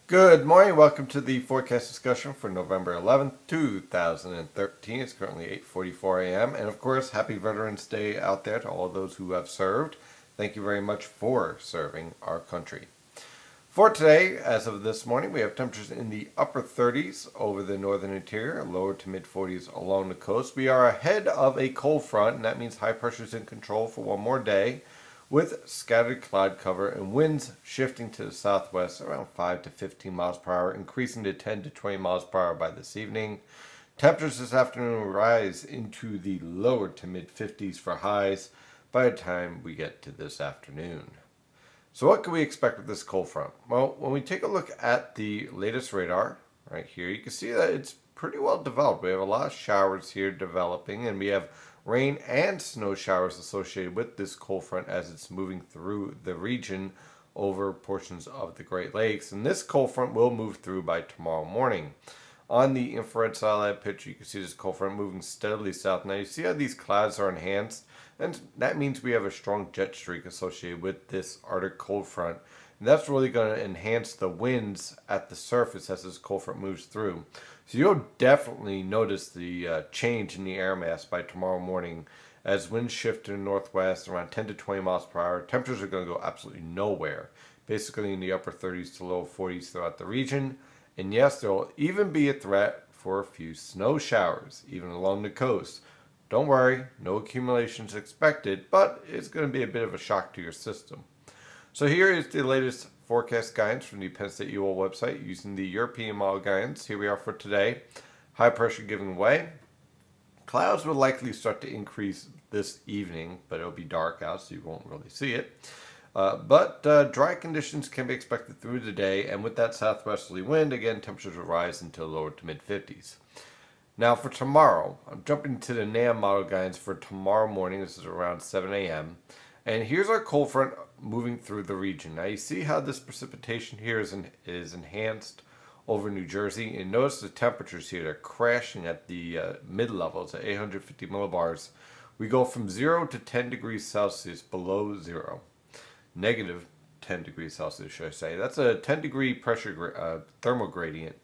Good morning. Welcome to the forecast discussion for November 11th, 2013. It's currently 8:44 a.m. And of course, happy Veterans Day out there to all those who have served. Thank you very much for serving our country. For today, as of this morning, we have temperatures in the upper 30s over the northern interior, lower to mid 40s along the coast. We are ahead of a cold front, and that means high pressure is in control for one more day, with scattered cloud cover and winds shifting to the southwest around 5 to 15 miles per hour, increasing to 10 to 20 miles per hour by this evening. Temperatures this afternoon will rise into the lower to mid 50s for highs by the time we get to this afternoon. So what can we expect with this cold front? Well, when we take a look at the latest radar right here, you can see that it's pretty well developed. We have a lot of showers here developing, and we have rain and snow showers associated with this cold front as it's moving through the region over portions of the Great Lakes. And this cold front will move through by tomorrow morning. On the infrared satellite picture, you can see this cold front moving steadily south. Now you see how these clouds are enhanced, and that means we have a strong jet streak associated with this Arctic cold front. And that's really going to enhance the winds at the surface as this cold front moves through. So you'll definitely notice the change in the air mass by tomorrow morning as winds shift to the northwest around 10 to 20 miles per hour. Temperatures are going to go absolutely nowhere, basically in the upper 30s to low 40s throughout the region. And yes, there will even be a threat for a few snow showers, even along the coast. Don't worry, no accumulations expected, but it's going to be a bit of a shock to your system. So here is the latest forecast guidance from the Penn State UL website using the European model guidance. Here we are for today. High pressure giving way. Clouds will likely start to increase this evening, but it'll be dark out, so you won't really see it. But dry conditions can be expected through the day, and with that southwesterly wind, again, temperatures will rise into lower to mid 50s. Now for tomorrow, I'm jumping to the NAM model guidance for tomorrow morning. This is around 7 a.m. And here's our cold front moving through the region. Now you see how this precipitation here is enhanced over New Jersey. And notice the temperatures here, they're crashing at the mid-levels at 850 millibars. We go from 0 to 10 degrees Celsius below zero. Negative 10 degrees Celsius, should I say. That's a 10-degree pressure thermal gradient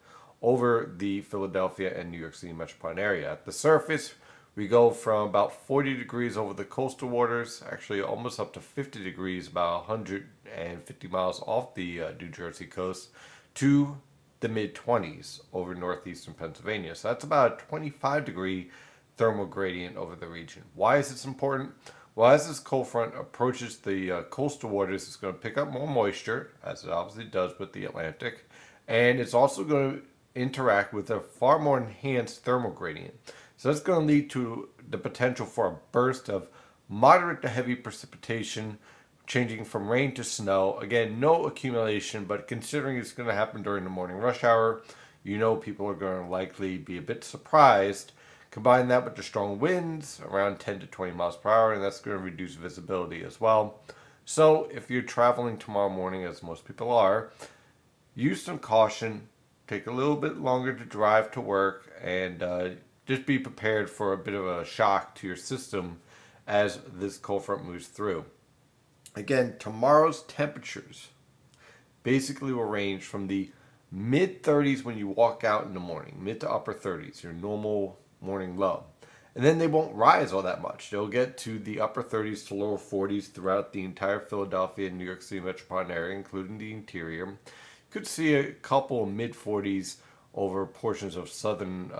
over the Philadelphia and New York City metropolitan area. At the surface, we go from about 40 degrees over the coastal waters, actually almost up to 50 degrees, about 150 miles off the New Jersey coast, to the mid-20s over northeastern Pennsylvania. So that's about a 25-degree thermal gradient over the region. Why is this important? Well, as this cold front approaches the coastal waters, it's going to pick up more moisture, as it obviously does with the Atlantic, and it's also going to interact with a far more enhanced thermal gradient. So that's going to lead to the potential for a burst of moderate to heavy precipitation, changing from rain to snow. Again, no accumulation, but considering it's going to happen during the morning rush hour, you know people are going to likely be a bit surprised. Combine that with the strong winds, around 10 to 20 miles per hour, and that's going to reduce visibility as well. So if you're traveling tomorrow morning, as most people are, use some caution, take a little bit longer to drive to work, and just be prepared for a bit of a shock to your system as this cold front moves through. Again, tomorrow's temperatures basically will range from the mid 30s when you walk out in the morning, mid to upper 30s, your normal morning low. And then they won't rise all that much. They'll get to the upper 30s to lower 40s throughout the entire Philadelphia and New York City metropolitan area, including the interior. You could see a couple mid 40s over portions of southern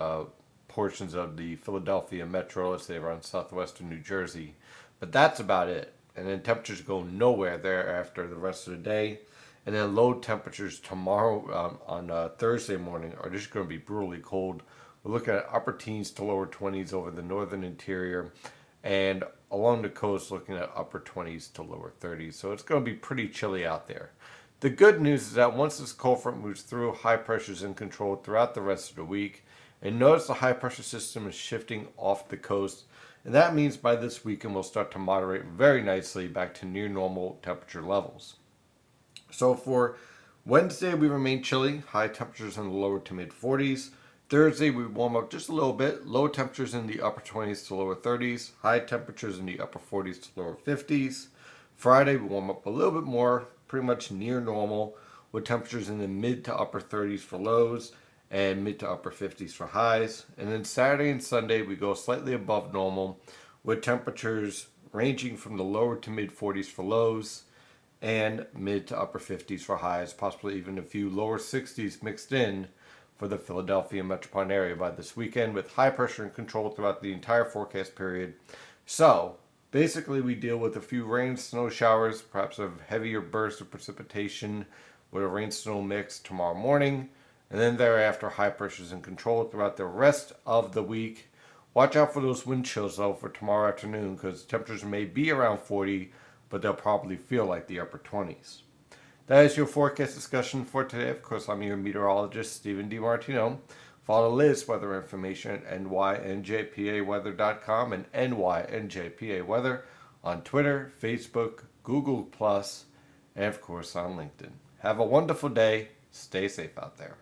portions of the Philadelphia metro, let's say around southwestern New Jersey. But that's about it. And then temperatures go nowhere thereafter the rest of the day. And then low temperatures tomorrow on Thursday morning are just going to be brutally cold. We're looking at upper teens to lower 20s over the northern interior, and along the coast looking at upper 20s to lower 30s. So it's going to be pretty chilly out there. The good news is that once this cold front moves through, high pressure is in control throughout the rest of the week. And notice the high pressure system is shifting off the coast. And that means by this weekend we'll start to moderate very nicely back to near normal temperature levels. So for Wednesday, we remain chilly, high temperatures in the lower to mid 40s. Thursday, we warm up just a little bit, low temperatures in the upper 20s to lower 30s, high temperatures in the upper 40s to lower 50s. Friday, we warm up a little bit more, pretty much near normal. with temperatures in the mid to upper 30s for lows and mid to upper 50s for highs. And then Saturday and Sunday, we go slightly above normal with temperatures ranging from the lower to mid 40s for lows and mid to upper 50s for highs, possibly even a few lower 60s mixed in for the Philadelphia metropolitan area by this weekend, with high pressure and control throughout the entire forecast period. So basically, we deal with a few rain, snow showers, perhaps a heavier burst of precipitation with a rain-snow mix tomorrow morning, and then thereafter high pressures and control throughout the rest of the week. Watch out for those wind chills though for tomorrow afternoon, because temperatures may be around 40, but they'll probably feel like the upper 20s. That is your forecast discussion for today. Of course, I'm your meteorologist, Stephen DiMartino. Follow the latest weather information at nynjpaweather.com and nynjpaweather on Twitter, Facebook, Google+, and of course on LinkedIn. Have a wonderful day. Stay safe out there.